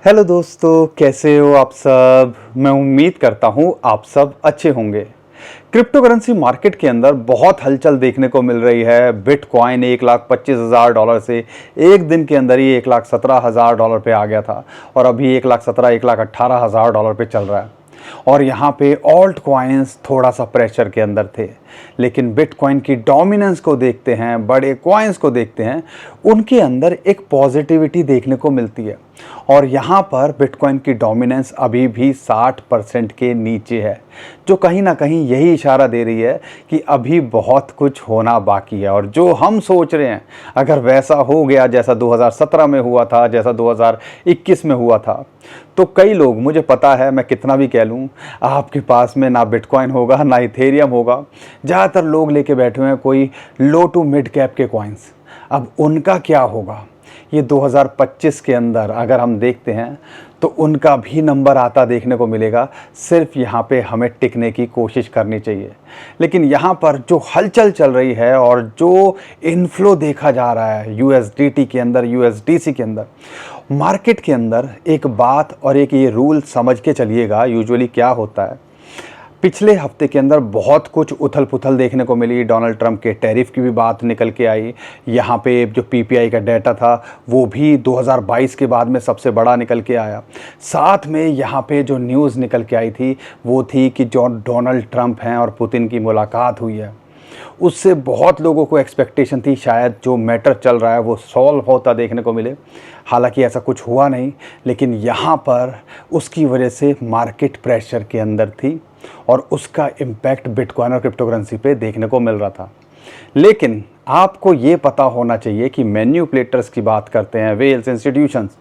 Hello दोस्तों, कैसे हो आप सब। मैं उम्मीद करता हूँ आप सब अच्छे होंगे। क्रिप्टो करेंसी मार्केट के अंदर बहुत हलचल देखने को मिल रही है। बिटकॉइन 1,25,000 डॉलर से एक दिन के अंदर ही 1,17,000 डॉलर पे आ गया था और अभी 1,17,000 1,18,000 डॉलर पे चल रहा है। और यहाँ पे ऑल्ट कॉइन्स थोड़ा सा प्रेशर के अंदर थे, लेकिन बिटकॉइन की डोमिनेंस को देखते हैं, बड़े कॉइन्स को देखते हैं, उनके अंदर एक पॉजिटिविटी देखने को मिलती है। और यहाँ पर बिटकॉइन की डोमिनेंस अभी भी 60% के नीचे है, जो कहीं ना कहीं यही इशारा दे रही है कि अभी बहुत कुछ होना बाकी है। और जो हम सोच रहे हैं, अगर वैसा हो गया जैसा 2017 में हुआ था, जैसा 2021 में हुआ था, तो कई लोग, मुझे पता है मैं कितना भी कह लूँ, आपके पास में ना बिटकॉइन होगा ना इथेरियम होगा। ज़्यादातर लोग लेके बैठे हुए हैं कोई लो टू मिड कैप के कॉइन्स। अब उनका क्या होगा ये 2025 के अंदर अगर हम देखते हैं तो उनका भी नंबर आता देखने को मिलेगा। सिर्फ यहाँ पे हमें टिकने की कोशिश करनी चाहिए। लेकिन यहाँ पर जो हलचल चल रही है और जो इन्फ्लो देखा जा रहा है यूएसडीटी के अंदर, यूएसडीसी के अंदर, मार्केट के अंदर एक बात और एक ये रूल समझ के चलिएगा। यूजुअली क्या होता है, पिछले हफ्ते के अंदर बहुत कुछ उथल पुथल देखने को मिली। डोनाल्ड ट्रंप के टैरिफ की भी बात निकल के आई। यहाँ पे जो पीपीआई का डाटा था वो भी 2022 के बाद में सबसे बड़ा निकल के आया। साथ में यहाँ पे जो न्यूज़ निकल के आई थी वो थी कि जो डोनाल्ड ट्रंप हैं और पुतिन की मुलाकात हुई है, उससे बहुत लोगों को एक्सपेक्टेशन थी शायद जो मैटर चल रहा है वो सॉल्व होता देखने को मिले। हालांकि ऐसा कुछ हुआ नहीं, लेकिन यहाँ पर उसकी वजह से मार्केट प्रेशर के अंदर थी और उसका इम्पैक्ट बिटकॉइन और क्रिप्टो करेंसी पे देखने को मिल रहा था। लेकिन आपको ये पता होना चाहिए कि मैन्युपुलेटर्स की बात करते हैं, वेल्स इंस्टीट्यूशंस,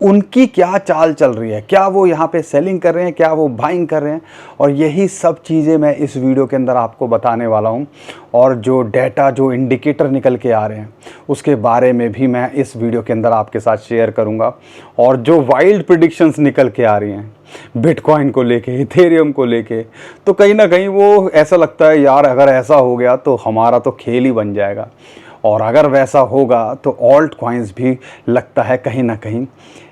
उनकी क्या चाल चल रही है। क्या वो यहाँ पे सेलिंग कर रहे हैं, क्या वो बाइंग कर रहे हैं, और यही सब चीज़ें मैं इस वीडियो के अंदर आपको बताने वाला हूँ। और जो डेटा, जो इंडिकेटर निकल के आ रहे हैं, उसके बारे में भी मैं इस वीडियो के अंदर आपके साथ शेयर करूँगा। और जो वाइल्ड प्रिडिक्शंस निकल के आ रही हैं बिटकॉइन को लेके, इथेरियम को लेके, तो कहीं ना कहीं वो ऐसा लगता है यार अगर ऐसा हो गया तो हमारा तो खेल ही बन जाएगा। और अगर वैसा होगा तो ऑल्ट कॉइन्स भी लगता है कहीं ना कहीं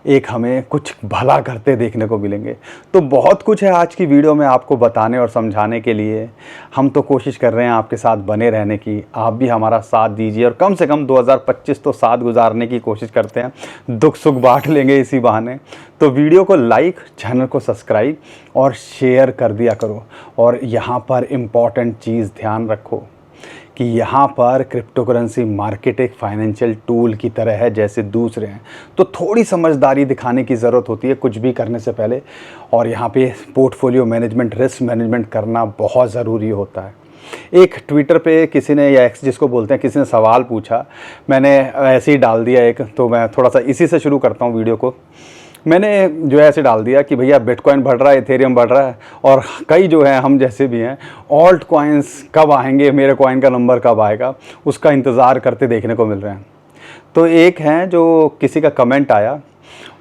एक हमें कुछ भला करते देखने को मिलेंगे। तो बहुत कुछ है आज की वीडियो में आपको बताने और समझाने के लिए। हम तो कोशिश कर रहे हैं आपके साथ बने रहने की, आप भी हमारा साथ दीजिए और कम से कम 2025 तो साथ गुजारने की कोशिश करते हैं, दुख सुख बांट लेंगे इसी बहाने। तो वीडियो को लाइक, चैनल को सब्सक्राइब और शेयर कर दिया करो। और यहाँ पर इम्पॉर्टेंट चीज़ ध्यान रखो कि यहाँ पर क्रिप्टो करेंसी मार्केट एक फाइनेंशियल टूल की तरह है जैसे दूसरे हैं, तो थोड़ी समझदारी दिखाने की ज़रूरत होती है कुछ भी करने से पहले। और यहाँ पे पोर्टफोलियो मैनेजमेंट, रिस्क मैनेजमेंट करना बहुत ज़रूरी होता है। एक ट्विटर पे किसी ने, या एक्स जिसको बोलते हैं, किसी ने सवाल पूछा, मैंने ऐसे ही डाल दिया एक, तो मैं थोड़ा सा इसी से शुरू करता हूँ वीडियो को। मैंने जो है ऐसे डाल दिया कि भैया बिटकॉइन बढ़ रहा है, इथेरियम बढ़ रहा है, और कई जो हैं हम जैसे भी हैं, ऑल्ट कॉइन्स कब आएंगे, मेरे कॉइन का नंबर कब आएगा, उसका इंतज़ार करते देखने को मिल रहे हैं। तो एक हैं जो किसी का कमेंट आया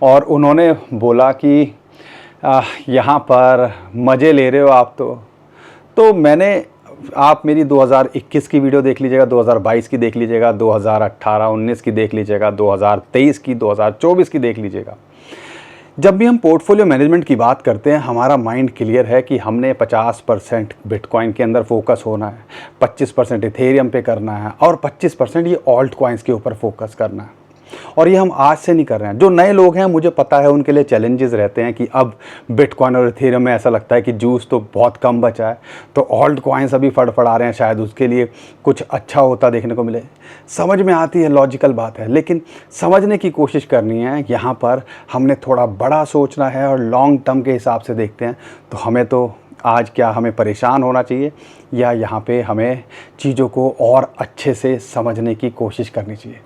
और उन्होंने बोला कि यहाँ पर मज़े ले रहे हो आप। तो मैंने, आप मेरी 2021 की वीडियो देख लीजिएगा, 2022 की देख लीजिएगा, 2018-19 की देख लीजिएगा, 2023 की, 2024 की देख लीजिएगा। जब भी हम पोर्टफोलियो मैनेजमेंट की बात करते हैं, हमारा माइंड क्लियर है कि हमने 50% बिटकॉइन के अंदर फोकस होना है, 25% इथेरियम पे करना है और 25% ये ऑल्ट कॉइन्स के ऊपर फोकस करना है। और ये हम आज से नहीं कर रहे हैं। जो नए लोग हैं, मुझे पता है उनके लिए चैलेंजेस रहते हैं कि अब बिटकॉइन और इथेरियम में ऐसा लगता है कि जूस तो बहुत कम बचा है, तो ऑल्ट कॉइन्स अभी फड़फड़ा रहे हैं, शायद उसके लिए कुछ अच्छा होता देखने को मिले। समझ में आती है, लॉजिकल बात है, लेकिन समझने की कोशिश करनी है। यहाँ पर हमने थोड़ा बड़ा सोचना है और लॉन्ग टर्म के हिसाब से देखते हैं। तो हमें तो आज क्या हमें परेशान होना चाहिए, या यहाँ पे हमें चीज़ों को और अच्छे से समझने की कोशिश करनी चाहिए।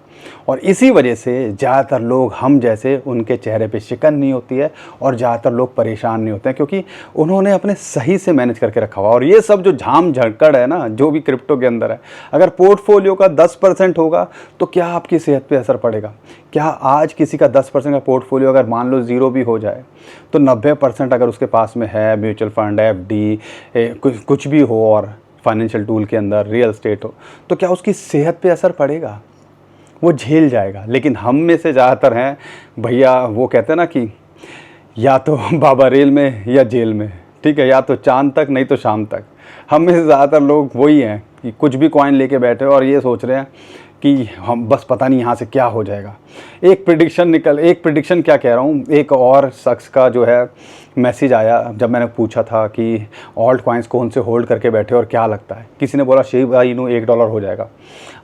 और इसी वजह से ज़्यादातर लोग हम जैसे, उनके चेहरे पे शिकन नहीं होती है और ज़्यादातर लोग परेशान नहीं होते हैं, क्योंकि उन्होंने अपने सही से मैनेज करके रखा हुआ। और ये सब जो झाम झड़कड़ है ना, जो भी क्रिप्टो के अंदर है, अगर पोर्टफोलियो का 10% होगा तो क्या आपकी सेहत पे असर पड़ेगा? क्या आज किसी का 10% का पोर्टफोलियो अगर मान लो ज़ीरो भी हो जाए, तो 90% अगर उसके पास में है, म्यूचुअल फंड, एफडी, कुछ भी हो और फाइनेंशियल टूल के अंदर रियल एस्टेट हो, तो क्या उसकी सेहत पे असर पड़ेगा? वो झेल जाएगा। लेकिन हम में से ज़्यादातर हैं भैया, वो कहते हैं ना कि या तो बाबा रेल में या जेल में, ठीक है, या तो चांद तक नहीं तो शाम तक। हम में से ज़्यादातर लोग वही हैं कि कुछ भी कॉइन लेके बैठे और ये सोच रहे हैं कि हम बस पता नहीं यहाँ से क्या हो जाएगा। एक प्रिडिक्शन क्या कह रहा हूँ, एक और शख्स का जो है मैसेज आया जब मैंने पूछा था कि ऑल्ट कॉइन्स कौन से होल्ड करके बैठे और क्या लगता है। किसी ने बोला शिबा इनू $1 हो जाएगा।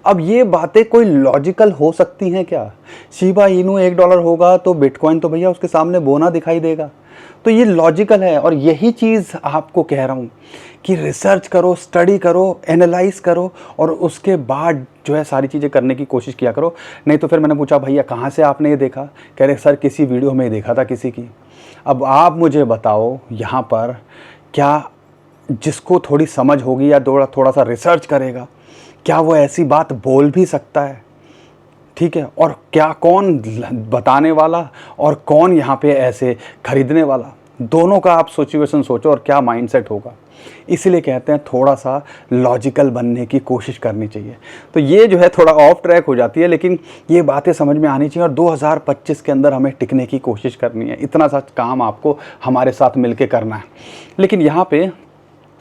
अब ये बातें कोई लॉजिकल हो सकती हैं क्या? शिबा इनू $1 होगा तो बिटकॉइन तो भैया उसके सामने बोना दिखाई देगा। तो ये लॉजिकल है और यही चीज़ आपको कह रहा हूँ कि रिसर्च करो, स्टडी करो, एनालाइज करो और उसके बाद जो है सारी चीज़ें करने की कोशिश किया करो। नहीं तो फिर मैंने पूछा भैया कहाँ से आपने ये देखा? कह रहे सर किसी वीडियो में देखा था किसी की। अब आप मुझे बताओ यहाँ पर क्या जिसको थोड़ी समझ होगी या थोड़ा सा रिसर्च करेगा, क्या वो ऐसी बात बोल भी सकता है? ठीक है, और क्या कौन बताने वाला और कौन यहाँ पे ऐसे खरीदने वाला, दोनों का आप सिचुएशन सोचो और क्या माइंडसेट होगा। इसीलिए कहते हैं थोड़ा सा लॉजिकल बनने की कोशिश करनी चाहिए। तो ये जो है थोड़ा ऑफ ट्रैक हो जाती है, लेकिन ये बातें समझ में आनी चाहिए और 2025 के अंदर हमें टिकने की कोशिश करनी है। इतना सा काम आपको हमारे साथ मिलके करना है। लेकिन यहाँ पे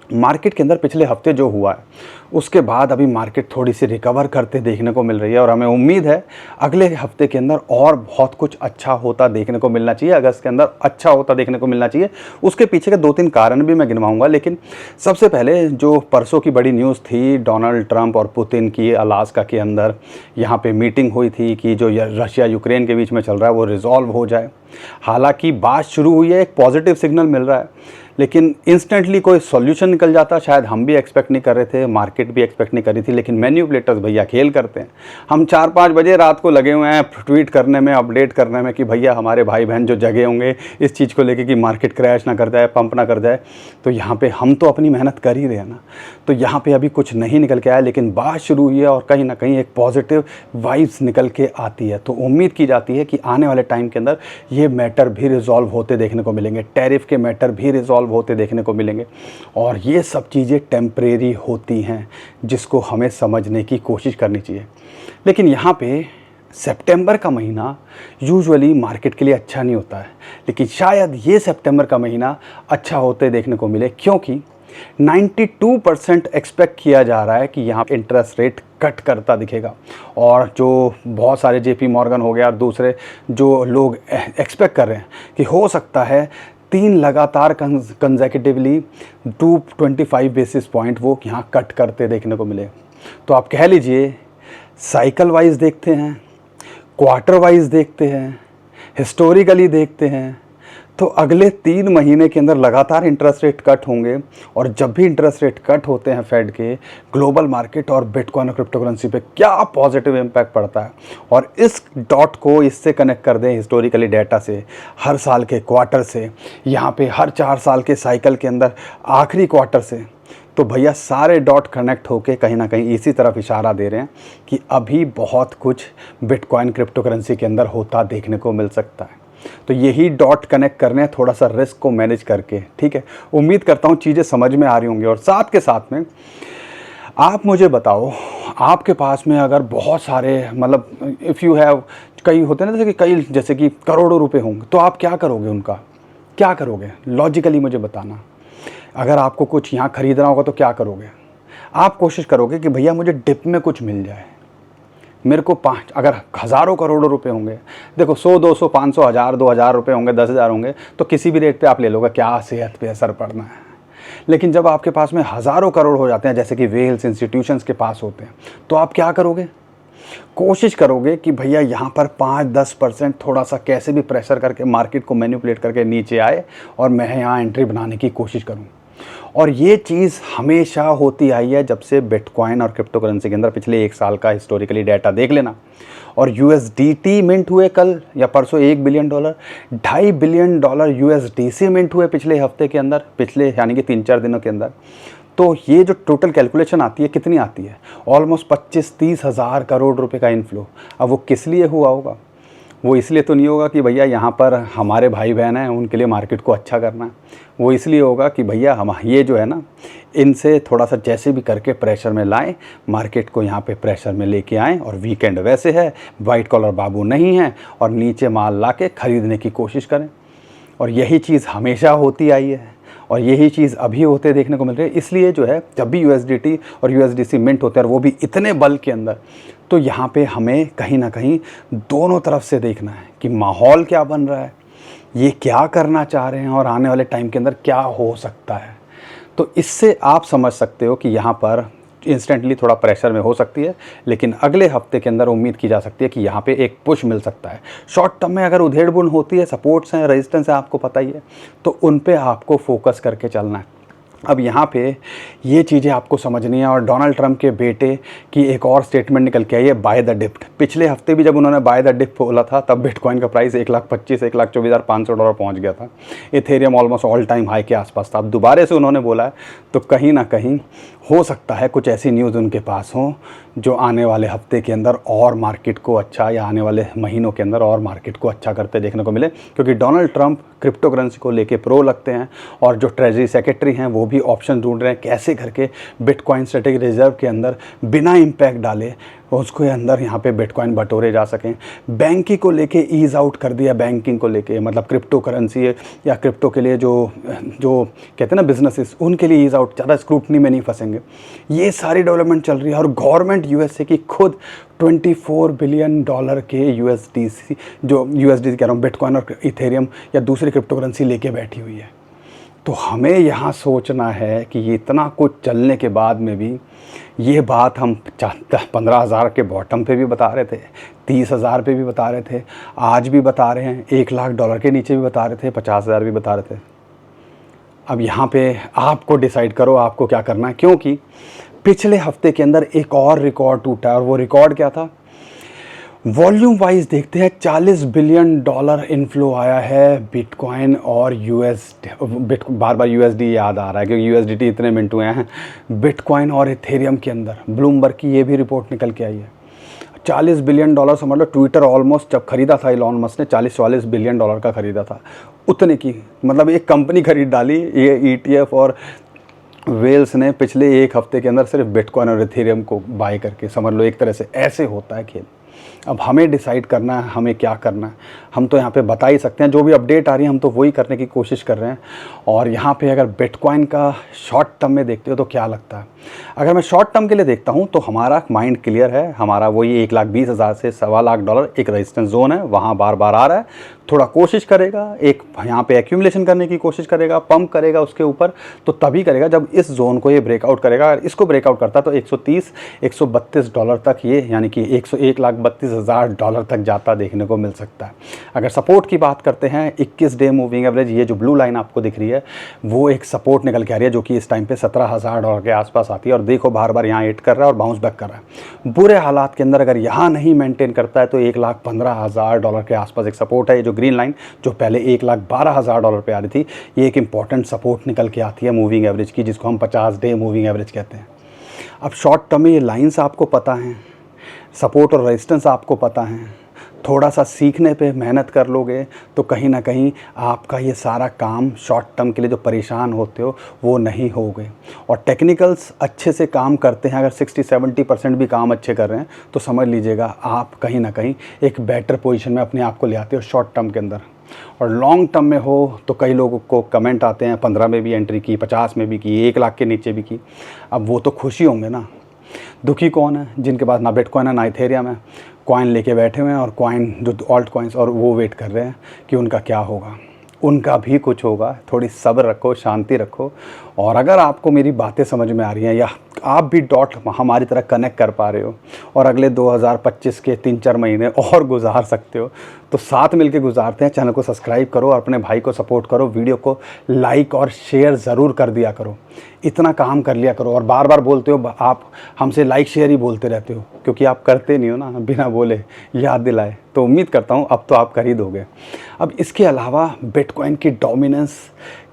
मार्केट के अंदर पिछले हफ्ते जो हुआ है उसके बाद अभी मार्केट थोड़ी सी रिकवर करते देखने को मिल रही है और हमें उम्मीद है अगले हफ्ते के अंदर और बहुत कुछ अच्छा होता देखने को मिलना चाहिए। अगस्त के अंदर अच्छा होता देखने को मिलना चाहिए। उसके पीछे के 2-3 कारण भी मैं गिनवाऊंगा, लेकिन सबसे पहले जो परसों की बड़ी न्यूज़ थी, डोनाल्ड ट्रंप और पुतिन की अलास्का के अंदर यहाँ पे मीटिंग हुई थी कि जो रशिया यूक्रेन के बीच में चल रहा है वो रिजॉल्व हो जाए। हालांकि बात शुरू हुई है, एक पॉजिटिव सिग्नल मिल रहा है, लेकिन इंस्टेंटली कोई सॉल्यूशन निकल जाता शायद हम भी एक्सपेक्ट नहीं कर रहे थे, मार्केट भी एक्सपेक्ट नहीं कर रही थी। लेकिन मैन्युपुलेटर्स भैया खेल करते हैं। हम 4-5 बजे रात को लगे हुए हैं ट्वीट करने में, अपडेट करने में कि भैया हमारे भाई बहन जो जगे होंगे इस चीज़ को लेके कि मार्केट क्रैश ना कर जाए, पंप ना कर जाए। तो यहाँ पे हम तो अपनी मेहनत कर ही रहे हैं ना। तो यहाँ पे अभी कुछ नहीं निकल के आया, लेकिन बात शुरू हुई है और कहीं ना कहीं एक पॉजिटिव वाइब्स निकल के आती है। तो उम्मीद की जाती है कि आने वाले टाइम के अंदर ये मैटर भी रिजॉल्व होते देखने को मिलेंगे, टैरिफ के मैटर भी रिजॉल्व होते देखने को मिलेंगे और ये सब चीज़ें टेम्परेरी होती हैं जिसको हमें समझने की कोशिश करनी चाहिए। लेकिन यहाँ पे सितंबर का महीना यूजुअली मार्केट के लिए अच्छा नहीं होता है, लेकिन शायद ये सितंबर का महीना अच्छा होते देखने को मिले, क्योंकि 92% एक्सपेक्ट किया जा रहा है कि यहाँ पे इंटरेस्ट रेट कट करता दिखेगा। और जो बहुत सारे JP मॉर्गन हो गया और दूसरे जो लोग एक्सपेक्ट कर रहे हैं कि हो सकता है 3 लगातार कंसेक्यूटिवली 225 बेसिस पॉइंट वो यहाँ कट करते देखने को मिले। तो आप कह लीजिए साइकिल वाइज देखते हैं, क्वार्टर वाइज देखते हैं, हिस्टोरिकली देखते हैं, तो अगले 3 महीने के अंदर लगातार इंटरेस्ट रेट कट होंगे। और जब भी इंटरेस्ट रेट कट होते हैं फेड के, ग्लोबल मार्केट और बिटकॉइन और क्रिप्टो करेंसी पे क्या पॉजिटिव इम्पैक्ट पड़ता है। और इस डॉट को इससे कनेक्ट कर दें हिस्टोरिकली डाटा से, हर साल के क्वार्टर से, यहाँ पे हर 4 साल के साइकिल के अंदर आखिरी क्वार्टर से, तो भैया सारे डॉट कनेक्ट होके कहीं ना कहीं इसी तरफ इशारा दे रहे हैं कि अभी बहुत कुछ बिटकॉइन क्रिप्टो करेंसी के अंदर होता देखने को मिल सकता है। तो यही डॉट कनेक्ट करने हैं थोड़ा सा रिस्क को मैनेज करके। ठीक है, उम्मीद करता हूँ चीज़ें समझ में आ रही होंगी। और साथ के साथ में आप मुझे बताओ, आपके पास में अगर बहुत सारे मतलब इफ़ यू हैव, कई होते हैं ना जैसे कि करोड़ों रुपए होंगे, तो आप क्या करोगे? उनका क्या करोगे? लॉजिकली मुझे बताना। अगर आपको कुछ यहाँ ख़रीदना होगा तो क्या करोगे? आप कोशिश करोगे कि भैया मुझे डिप में कुछ मिल जाए, मेरे को अगर हज़ारों करोड़ों रुपए होंगे, देखो 100, 200, 500, 1000, 2000 रुपये होंगे, 10,000 होंगे, तो किसी भी रेट पे आप ले लोगे, क्या सेहत पे असर पड़ना है। लेकिन जब आपके पास में हज़ारों करोड़ हो जाते हैं, जैसे कि वेल्स इंस्टीट्यूशंस के पास होते हैं, तो आप क्या करोगे? कोशिश करोगे कि भैया यहाँ पर 5-10% थोड़ा सा कैसे भी प्रेशर करके मार्केट को मैनिपुलेट करके नीचे आए और मैं यहाँ एंट्री बनाने की कोशिश करूँ। और ये चीज़ हमेशा होती आई है जब से बिटकॉइन और क्रिप्टो करेंसी के अंदर पिछले 1 साल का हिस्टोरिकली डाटा देख लेना। और USDT मिंट हुए कल या परसों $1 बिलियन, $2.5 बिलियन USDC मिंट हुए पिछले हफ्ते के अंदर, पिछले यानी कि 3-4 दिनों के अंदर। तो ये जो टोटल कैलकुलेशन आती है कितनी आती है? ऑलमोस्ट 25-30 हज़ार करोड़ रुपए का इन्फ्लो। अब वो किस लिए हुआ होगा? वो इसलिए तो नहीं होगा कि भैया यहाँ पर हमारे भाई बहन हैं उनके लिए मार्केट को अच्छा करना है। वो इसलिए होगा कि भैया हम ये जो है ना, इनसे थोड़ा सा जैसे भी करके प्रेशर में लाएं, मार्केट को यहाँ पे प्रेशर में लेके आएं। और वीकेंड वैसे है, वाइट कॉलर बाबू नहीं है, और नीचे माल ला के ख़रीदने की कोशिश करें। और यही चीज़ हमेशा होती आई है और यही चीज़ अभी होते देखने को मिल रही है। इसलिए जो है जब भी USDT और USDC मिंट होते हैं और वो भी इतने बल्क के अंदर, तो यहाँ पे हमें कहीं ना कहीं दोनों तरफ से देखना है कि माहौल क्या बन रहा है, ये क्या करना चाह रहे हैं और आने वाले टाइम के अंदर क्या हो सकता है। तो इससे आप समझ सकते हो कि यहाँ पर इंस्टेंटली थोड़ा प्रेशर में हो सकती है, लेकिन अगले हफ्ते के अंदर उम्मीद की जा सकती है कि यहाँ पे एक पुश मिल सकता है। शॉर्ट टर्म में अगर उधेड़-बुन होती है, सपोर्ट्स हैं, रेजिस्टेंस है, आपको पता ही है, तो उन पे आपको फोकस करके चलना है। अब यहाँ पे ये चीज़ें आपको समझनी है। और डोनाल्ड ट्रंप के बेटे की एक और स्टेटमेंट निकल के आई है, बाय द डिप। पिछले हफ्ते भी जब उन्होंने बाय द डिप बोला था तब बिटकॉइन का प्राइस 1,25,1,24,500 डॉलर पहुँच गया था। Ethereum almost all time high के आसपास था। अब दोबारा से उन्होंने बोला है, तो कहीं ना कहीं हो सकता है कुछ ऐसी न्यूज़ उनके पास हो जो आने वाले हफ्ते के अंदर और मार्केट को अच्छा, या आने वाले महीनों के अंदर और मार्केट को अच्छा करते देखने को मिले। क्योंकि डोनाल्ड ट्रंप क्रिप्टो करेंसी को लेके प्रो लगते हैं और जो ट्रेजरी सेक्रेटरी हैं वो भी ऑप्शन ढूंढ रहे हैं कैसे करके बिटकॉइन स्ट्रेटेजिक रिजर्व के अंदर बिना इम्पैक्ट डाले उसको अंदर यहाँ पे बिटकॉइन बटोरे जा सकें। बैंकिंग को लेके ईज़ आउट कर दिया, बैंकिंग को लेके मतलब क्रिप्टो करेंसी या क्रिप्टो के लिए जो कहते हैं ना बिजनेसेस, उनके लिए ईज़ आउट, ज़्यादा स्क्रूटनी में नहीं फंसेंगे। ये सारी डेवलपमेंट चल रही है और गवर्नमेंट USA की खुद $24 बिलियन के USDC जो USDC कह रहा हूँ, बिटकॉइन और इथेरियम या दूसरी क्रिप्टो करेंसी लेके बैठी हुई है। तो हमें यहाँ सोचना है कि ये इतना कुछ चलने के बाद में भी ये बात हम 15,000 के बॉटम पे भी बता रहे थे, 30,000 पे भी बता रहे थे, आज भी बता रहे हैं, $1,00,000 के नीचे भी बता रहे थे, 50,000 भी बता रहे थे। अब यहाँ पे आपको डिसाइड करो आपको क्या करना है, क्योंकि पिछले हफ्ते के अंदर एक और रिकॉर्ड टूटा है। और वो रिकॉर्ड क्या था? वॉल्यूम वाइज देखते हैं, $40 बिलियन इनफ्लो आया है बिटकॉइन और बार बार USD याद आ रहा है क्योंकि USDT इतने मिनट हुए हैं, बिटकॉइन और इथेरियम के अंदर। ब्लूमबर्ग की ये भी रिपोर्ट निकल के आई है। $40 बिलियन समझ लो, ट्विटर ऑलमोस्ट जब खरीदा था इलॉन मस्क ने 40-44 बिलियन डॉलर का खरीदा था, उतने की मतलब एक कंपनी खरीद डाली। ये ETF और वेल्स ने पिछले एक हफ्ते के अंदर सिर्फ बिटकॉइन और इथेरियम को बाय करके, समझ लो एक तरह से ऐसे होता है खेल। अब हमें डिसाइड करना है हमें क्या करना है। हम तो यहाँ पे बता ही सकते हैं, जो भी अपडेट आ रही है हम तो वही करने की कोशिश कर रहे हैं। और यहाँ पे अगर बिटकॉइन का शॉर्ट टर्म में देखते हो तो क्या लगता है? अगर मैं शॉर्ट टर्म के लिए देखता हूँ तो हमारा माइंड क्लियर है, हमारा वही $1,20,000 से $1,25,000 एक रेजिस्टेंस जोन है, वहाँ बार बार आ रहा है। थोड़ा कोशिश करेगा, एक यहाँ पे एक्यूमुलेशन करने की कोशिश करेगा, पंप करेगा उसके ऊपर, तो तभी करेगा जब इस जोन को ये ब्रेकआउट करेगा। अगर इसको ब्रेकआउट करता तो $130-132 तक ये, यानी कि $1,32,000 तक जाता देखने को मिल सकता है। अगर सपोर्ट की बात करते हैं, 21 डे मूविंग एवरेज, ये जो ब्लू लाइन आपको दिख रही है वो एक सपोर्ट निकल के आ रही है, जो कि इस टाइम पे $17,000 के आसपास आती है। और देखो बार बार यहाँ हिट कर रहा है और बाउंस बैक कर रहा है। बुरे हालात के अंदर अगर यहाँ नहीं मेंटेन करता है तो $1,15,000 के आसपास एक सपोर्ट है। जो ग्रीन लाइन जो पहले $1,12,000 पे आ रही थी, ये एक इंपॉर्टेंट सपोर्ट निकल के आती है मूविंग एवरेज की, जिसको हम 50 डे मूविंग एवरेज कहते हैं। अब शॉर्ट टर्म में ये लाइंस आपको पता हैं, सपोर्ट और रेजिस्टेंस आपको पता हैं, थोड़ा सा सीखने पे मेहनत कर लोगे तो कहीं ना कहीं आपका ये सारा काम शॉर्ट टर्म के लिए जो परेशान होते हो वो नहीं होगे। और टेक्निकल्स अच्छे से काम करते हैं, अगर 60-70% भी काम अच्छे कर रहे हैं तो समझ लीजिएगा आप कहीं ना कहीं एक बेटर पोजीशन में अपने आप को ले आते हो शॉर्ट टर्म के अंदर। और लॉन्ग टर्म में हो तो कई लोगों को कमेंट आते हैं 15 में भी एंट्री की, 50 में भी की, 1,00,000 के नीचे भी की। अब वो तो खुशी होंगे ना, दुखी कौन है? जिनके पास ना बिटकॉइन है ना इथेरियम है, कॉइन लेके बैठे हुए हैं और कॉइन जो ऑल्ट कॉइन्स, और वो वेट कर रहे हैं कि उनका क्या होगा। उनका भी कुछ होगा। थोड़ी सब्र रखो, शांति रखो। और अगर आपको मेरी बातें समझ में आ रही हैं या आप भी डॉट हमारी तरह कनेक्ट कर पा रहे हो और अगले 2025 के 3-4 महीने और गुजार सकते हो तो साथ मिलके गुजारते हैं। चैनल को सब्सक्राइब करो और अपने भाई को सपोर्ट करो, वीडियो को लाइक और शेयर ज़रूर कर दिया करो, इतना काम कर लिया करो। और बार बार बोलते हो आप हमसे लाइक शेयर ही बोलते रहते हो, क्योंकि आप करते नहीं हो ना, बिना बोले याद दिलाए। तो उम्मीद करता हूँ अब तो आप कर ही दोगे। अब इसके अलावा बिटकॉइन की डोमिनेंस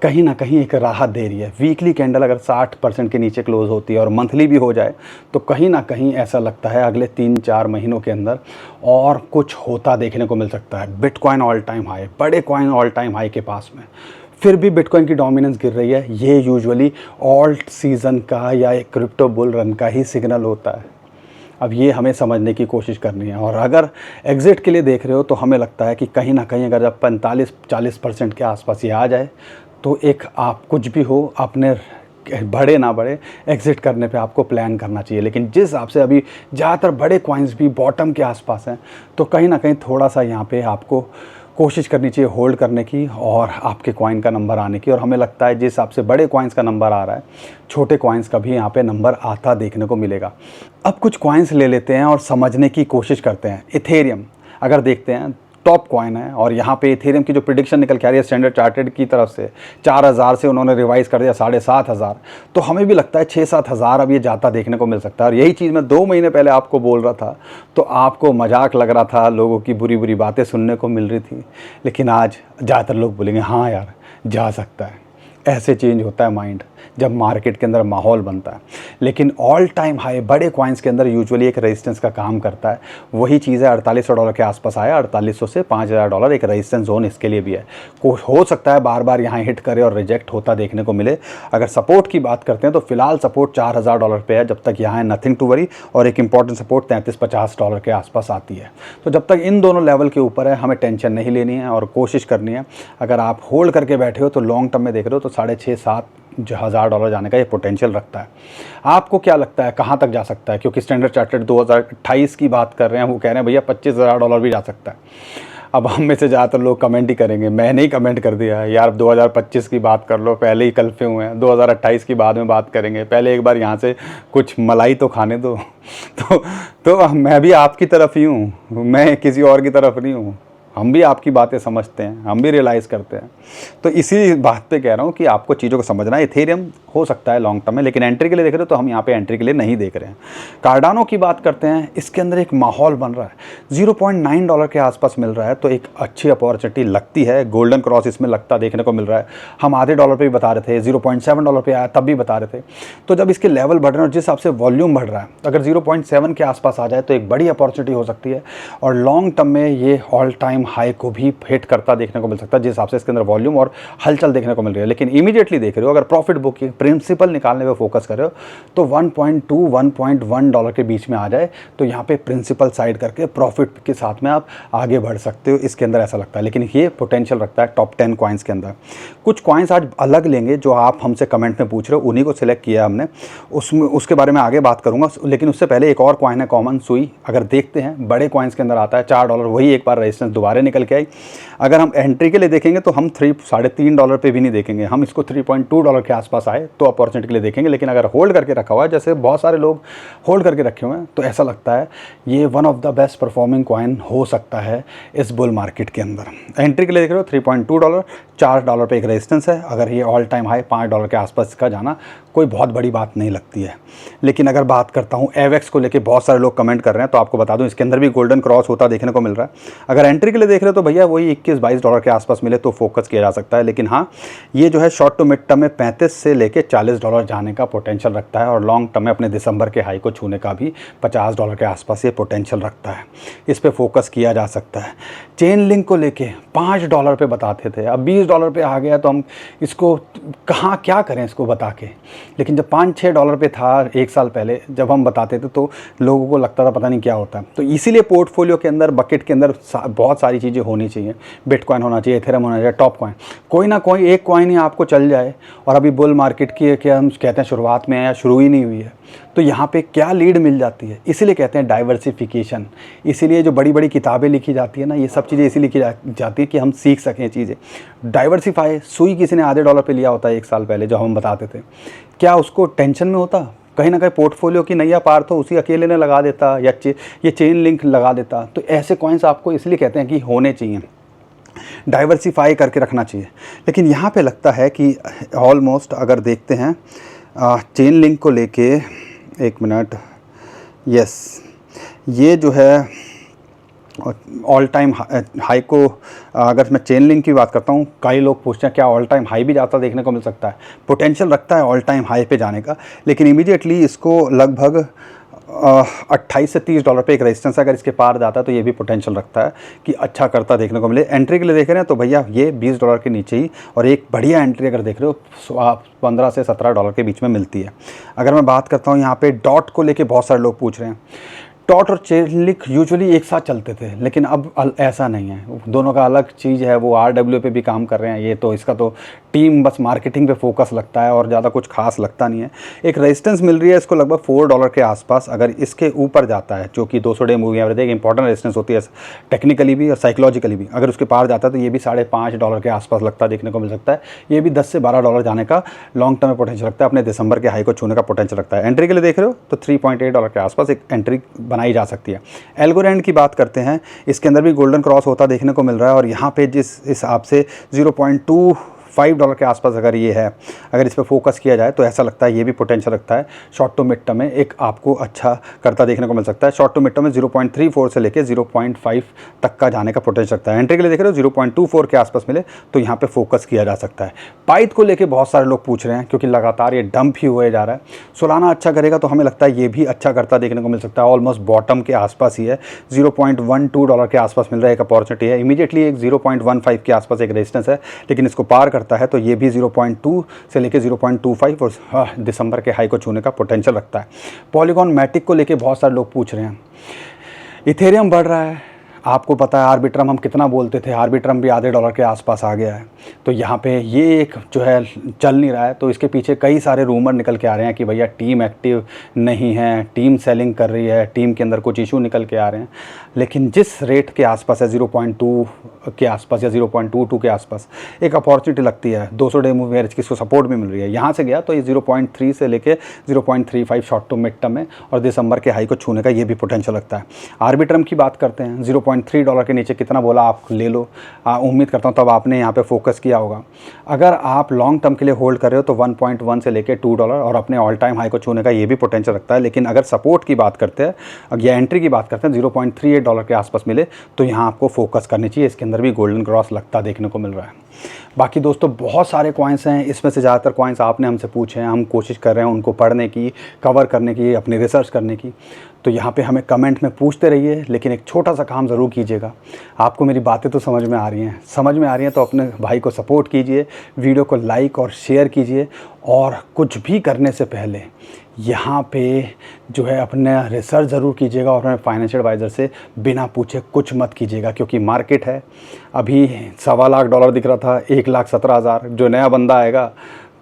कहीं ना कहीं एक राहत दे रही है। वीकली कैंडल अगर 60% के नीचे क्लोज होती है और मंथली भी हो जाए तो कहीं ना कहीं ऐसा लगता है अगले 3-4 महीनों के अंदर और कुछ होता देखने को मिल सकता है। बिटकॉइन ऑल टाइम हाई, बड़े कॉइन ऑल टाइम हाई के पास में, फिर भी बिटकॉइन की डोमिनेंस गिर रही है। ये यूजुअली ऑल्ट सीज़न का या एक क्रिप्टो बुल रन का ही सिग्नल होता है। अब ये हमें समझने की कोशिश करनी है। और अगर एग्ज़िट के लिए देख रहे हो तो हमें लगता है कि कहीं ना कहीं अगर जब 45-40% के आसपास ये आ जाए तो एक आप कुछ भी हो अपने बड़े ना बड़े एग्ज़िट करने पे आपको प्लान करना चाहिए। लेकिन जिस हिसाब से अभी ज़्यादातर बड़े कॉइन्स भी बॉटम के आसपास हैं तो कहीं ना कहीं थोड़ा सा यहाँ पे आपको कोशिश करनी चाहिए होल्ड करने की और आपके कॉइन का नंबर आने की। और हमें लगता है जिस हिसाब से बड़े कॉइन्स का नंबर आ रहा है छोटे कॉइन्स का भी यहाँ पे नंबर आता देखने को मिलेगा। अब कुछ कॉइन्स ले लेते हैं और समझने की कोशिश करते हैं। इथेरियम अगर देखते हैं टॉप कॉइन है और यहाँ पे इथेरियम की जो प्रिडिक्शन निकल के आ रही है स्टैंडर्ड चार्टर्ड की तरफ से 4000 से उन्होंने रिवाइज़ कर दिया 7500, तो हमें भी लगता है 6-7 हज़ार अब ये जाता देखने को मिल सकता है। और यही चीज़ मैं 2 महीने पहले आपको बोल रहा था तो आपको मजाक लग रहा था, लोगों की बुरी बुरी बातें सुनने को मिल रही थी। लेकिन आज ज़्यादातर लोग बोलेंगे हाँ यार जा सकता है। ऐसे चेंज होता है माइंड जब मार्केट के अंदर माहौल बनता है। लेकिन ऑल टाइम हाई बड़े कॉइन्स के अंदर यूजुअली एक रेजिस्टेंस का काम करता है। वही चीज़ है $4800 के आसपास आया, 4800 से $5000 एक रेजिस्टेंस जोन इसके लिए भी है। हो सकता है बार बार यहाँ हिट करे और रिजेक्ट होता देखने को मिले। अगर सपोर्ट की बात करते हैं तो फिलहाल सपोर्ट $4000 पे है, जब तक यहाँ है नथिंग टू वरी। और एक इंपॉर्टेंट सपोर्ट $33-50 के आसपास आती है। तो जब तक इन दोनों लेवल के ऊपर है हमें टेंशन नहीं लेनी है और कोशिश करनी है। अगर आप होल्ड करके बैठे हो तो लॉन्ग टर्म में देख रहे हो तो $6,500-7,000 जाने का ये पोटेंशियल रखता है। आपको क्या लगता है कहाँ तक जा सकता है? क्योंकि स्टैंडर्ड चार्टर्ड 2028 की बात कर रहे हैं, वो कह रहे हैं भैया $25,000 भी जा सकता है। अब हम में से ज़्यादातर लोग कमेंट ही करेंगे, मैंने ही कमेंट कर दिया है यार 2025 की बात कर लो, पहले ही कल्फे हुए हैं, 2028 की बाद में बात करेंगे, पहले एक बार यहाँ से कुछ मलाई तो खाने दो। तो मैं भी आपकी तरफ ही हूँ, मैं किसी और की तरफ नहीं हूँ। हम भी आपकी बातें समझते हैं, हम भी रियलाइज़ करते हैं। तो इसी बात पे कह रहा हूँ कि आपको चीज़ों को समझना है। इथेरियम हो सकता है लॉन्ग टर्म में, लेकिन एंट्री के लिए देख रहे हो तो हम यहाँ पे एंट्री के लिए नहीं देख रहे हैं। कार्डानो की बात करते हैं, इसके अंदर एक माहौल बन रहा है, $0.9 के आसपास मिल रहा है तो एक अच्छी अपॉर्चुनिटी लगती है। गोल्डन क्रॉस इसमें लगता देखने को मिल रहा है। हम आधे डॉलर पर भी बता रहे थे, $0.7 पे आया तब भी बता रहे थे। तो जब इसके लेवल बढ़ रहे हैं और जिस हिसाब से वॉल्यूम बढ़ रहा है, अगर 0.7 के आसपास आ जाए तो एक बड़ी अपॉर्चुनिटी हो सकती है। और लॉन्ग टर्म में ये ऑल टाइम हाई को भी हिट करता देखने को मिल सकता है जिस हिसाब से इसके अंदर वॉल्यूम और हलचल देखने को मिल रही है। लेकिन इमीडिएटली देख रहे हो, अगर प्रॉफिट बुकिंग प्रिंसिपल निकालने पे फोकस कर रहे हो तो $1.2-1.1 के बीच में आ जाए तो यहाँ पे प्रिंसिपल साइड करके प्रॉफिट के साथ में आप आगे बढ़ सकते हो। इसके अंदर ऐसा लगता है, लेकिन ये पोटेंशियल रखता है टॉप 10 कॉइन्स के अंदर। कुछ कॉइन्स आज अलग लेंगे जो आप हमसे कमेंट में पूछ रहे हो, उन्हीं को सिलेक्ट किया हमने, उसमें उसके बारे में आगे बात करूंगा। लेकिन उससे पहले एक और कॉइन है कॉमन सुई, अगर देखते हैं बड़े कॉइन्स के अंदर आता है $4, वही एक बार रेजिस्टेंस दोबारा निकल के आई। अगर हम एंट्री के लिए देखेंगे तो हम $3-3.5 पे भी नहीं देखेंगे, हम इसको $3.2 के आसपास आए तो अपॉर्चुनिटी के लिए देखेंगे। लेकिन अगर होल्ड करके रखा हुआ है, जैसे बहुत सारे लोग होल्ड करके रखे हुए हैं, तो ऐसा लगता है ये one of the best performing coin हो सकता है इस बुल मार्केट के अंदर। एंट्री के लिए देख रहे हो $3.2, $4 पे एक रेजिस्टेंस है। अगर ये ऑल टाइम हाई $5 के आसपास का जाना कोई बहुत बड़ी बात नहीं लगती है। लेकिन अगर बात करता हूँ एवेक्स को लेके, बहुत सारे लोग कमेंट कर रहे हैं तो आपको बता दूं इसके अंदर भी गोल्डन क्रॉस होता देखने को मिल रहा है। अगर एंट्री के लिए देख रहे हो तो भैया वही $21-22 के आसपास मिले तो फोकस किया जा सकता है। लेकिन हाँ, ये जो है शॉर्ट टू मिड टर्म में 35 से लेके $40 जाने का पोटेंशियल रखता है और लॉन्ग टर्म में अपने दिसंबर के हाई को छूने का भी $50 के आसपास ये पोटेंशियल रखता है। इस पर फोकस किया जा सकता है। चेन लिंक को लेके $5 पे बताते थे, अब $20 पे आ गया तो हम इसको कहाँ क्या करें इसको बता के। लेकिन जब $5-6 पे था एक साल पहले जब हम बताते थे तो लोगों को लगता था पता नहीं क्या होता है। तो इसीलिए पोर्टफोलियो के अंदर बकेट के अंदर बहुत सारी चीज़ें होनी चाहिए। बिटकॉइन होना चाहिए, इथेरियम होना चाहिए, टॉप कॉइन, कोई ना कोई एक कॉइन ही आपको चल जाए। और अभी बुल मार्केट की क्या हम कहते हैं शुरुआत में है या शुरू ही नहीं हुई है, तो यहाँ पे क्या लीड मिल जाती है। इसीलिए कहते हैं डाइवर्सिफिकेशन। इसीलिए जो बड़ी बड़ी किताबें लिखी जाती है ना, ये सब चीज़ें इसीलिए लिखी जाती है कि हम सीख सकें चीज़ें। डाइवर्सिफाई, सुई किसी ने आधे डॉलर पे लिया होता है एक साल पहले जब हम बताते थे, क्या उसको टेंशन में होता? कहीं ना कहीं पोर्टफोलियो की नैया पार तो उसी अकेले ने लगा देता या ये चेन लिंक लगा देता। तो ऐसे कॉइन्स आपको इसलिए कहते हैं कि होने चाहिए, डाइवर्सिफाई करके रखना चाहिए। लेकिन यहाँ पे लगता है कि ऑलमोस्ट अगर देखते हैं चेन लिंक को लेके, एक मिनट, यस, ये जो है ऑल टाइम हाई को, अगर मैं चेन लिंक की बात करता हूँ, कई लोग पूछते हैं क्या ऑल टाइम हाई भी जाता देखने को मिल सकता है। पोटेंशियल रखता है ऑल टाइम हाई पे जाने का, लेकिन इमीडिएटली इसको लगभग 28 से $30 पे एक रेजिस्टेंस, अगर इसके पार जाता है तो ये भी पोटेंशियल रखता है कि अच्छा करता देखने को मिले। एंट्री के लिए देख रहे हैं तो भैया ये $20 के नीचे ही, और एक बढ़िया एंट्री अगर देख रहे हो आप $15 से $17 के बीच में मिलती है। अगर मैं बात करता हूँ यहाँ पे डॉट को लेके बहुत सारे लोग पूछ रहे हैं। डॉट और चेनलिक यूजुअली एक साथ चलते थे, लेकिन अब ऐसा नहीं है, दोनों का अलग चीज़ है। वो RW पे भी काम कर रहे हैं, ये तो इसका तो टीम बस मार्केटिंग पे फोकस लगता है और ज़्यादा कुछ खास लगता नहीं है। एक रेजिस्टेंस मिल रही है इसको लगभग $4 के आसपास। अगर इसके ऊपर जाता है, जो कि 200 डे मूविंग एवरेज एक इंपॉर्टेंट रेजिस्टेंस होती है टेक्निकली भी और साइकोलॉजिकली भी, अगर उसके पार जाता है तो ये भी $5.5 के आसपास लगता है देखने को मिल सकता है। ये भी $10 से $12 जाने का लॉन्ग टर्म में पोटेंशियल रखता है, अपने दिसंबर के हाई को छूने का पोटेंशियल रखता है। एंट्री के लिए देख रहे हो तो $3.8 के आसपास एक एंट्री बनाई जा सकती है। एल्गोरेंड की बात करते हैं, इसके अंदर भी गोल्डन क्रॉस होता देखने को मिल रहा है, और यहाँ पे जिस हिसाब से $0.25 के आसपास अगर ये है, अगर इस पर फोकस किया जाए तो ऐसा लगता है ये भी पोटेंशियल रखता है। शॉर्ट टू मिड टर्म में एक आपको अच्छा करता देखने को मिल सकता है। शॉर्ट टू मिड टर्म में 0.34 से लेके 0.5 तक का जाने का पोटेंशियल रखता है। एंट्री के लिए देख रहे हो 0.24 के आसपास मिले तो यहाँ पे फोकस किया जा सकता है। पाइथ को लेके बहुत सारे लोग पूछ रहे हैं, क्योंकि लगातार ये डंप ही हुए जा रहा है। सोलाना अच्छा करेगा तो हमें लगता है ये भी अच्छा करता देखने को मिल सकता है। ऑलमोस्ट बॉटम के आसपास ही है, $0.12 के आसपास मिल रहा है, एक अपॉर्चुनिटी है। इमीडिएटली एक 0.15 के आसपास एक रेजिस्टेंस है, लेकिन इसको पार करता है तो ये भी 0.2 से लेके 0.25 और दिसंबर के हाई को छूने का पोटेंशियल रखता है। पॉलीगॉन मैटिक को लेके बहुत सारे लोग पूछ रहे हैं। इथेरियम बढ़ रहा है, आपको पता है आर्बिट्रम हम कितना बोलते थे, आर्बिट्रम भी $0.5 के आसपास आ गया है। तो यहाँ पे ये एक जो है चल नहीं रहा है, तो इसके पीछे कई सारे रूमर निकल के आ रहे हैं कि भैया टीम एक्टिव नहीं है, टीम सेलिंग कर रही है, टीम के अंदर कुछ इशू निकल के आ रहे हैं। लेकिन जिस रेट के आसपास है 0.2 के आसपास या 0.22 के आसपास एक अपॉर्चुनिटी लगती है। 200 डे मूविंग एवरेज की इसको सपोर्ट भी मिल रही है। यहाँ से गया तो ये 0.3 से लेके 0.35 शॉर्ट टू मिड टर्म में और दिसंबर के हाई को छूने का ये भी पोटेंशियल लगता है। आर्बिट्रम की बात करते हैं, $0.3 के नीचे कितना बोला आप ले लो। उम्मीद करता हूँ तब आपने यहाँ पे फोकस किया होगा। अगर आप लॉन्ग टर्म के लिए होल्ड कर रहे हो तो 1.1 से लेके $2 और अपने ऑल टाइम हाई को छूने का ये भी पोटेंशियल रखता है। लेकिन अगर सपोर्ट की बात करते हैं या एंट्री की बात करते हैं, $0.38 के आसपास मिले तो यहाँ आपको फोकस करनी चाहिए। इसके अंदर भी गोल्डन क्रॉस लगता देखने को मिल रहा है। बाकी दोस्तों बहुत सारे कॉइन्स हैं, इसमें से ज़्यादातर कॉइन्स आपने हमसे पूछे हैं, हम कोशिश कर रहे हैं उनको पढ़ने की, कवर करने की, अपनी रिसर्च करने की। तो यहाँ पे हमें कमेंट में पूछते रहिए, लेकिन एक छोटा सा काम ज़रूर कीजिएगा। आपको मेरी बातें तो समझ में आ रही हैं तो अपने भाई को सपोर्ट कीजिए, वीडियो को लाइक और शेयर कीजिए, और कुछ भी करने से पहले यहाँ पे जो है अपने रिसर्च ज़रूर कीजिएगा और अपने फाइनेंशियल एडवाइज़र से बिना पूछे कुछ मत कीजिएगा। क्योंकि मार्केट है, अभी $1.25 लाख दिख रहा था, 1,17,000। जो नया बंदा आएगा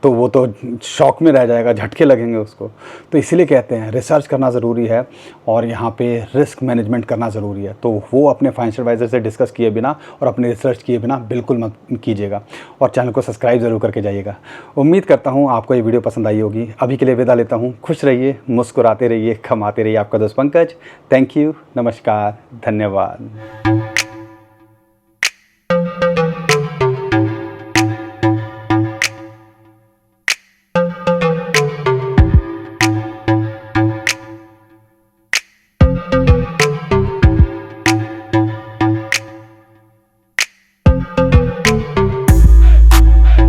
तो वो तो शॉक में रह जाएगा, झटके लगेंगे उसको। तो इसीलिए कहते हैं रिसर्च करना ज़रूरी है और यहाँ पे रिस्क मैनेजमेंट करना ज़रूरी है। तो वो अपने फाइनेंशियल एडवाइज़र से डिस्कस किए बिना और अपने रिसर्च किए बिना बिल्कुल मत कीजिएगा, और चैनल को सब्सक्राइब ज़रूर करके जाइएगा। उम्मीद करता हूँ आपको ये वीडियो पसंद आई होगी। अभी के लिए विदा लेता हूँ। खुश रहिए, मुस्कुराते रहिए, कमाते रहिए। आपका दोस्त पंकज। थैंक यू, नमस्कार, धन्यवाद।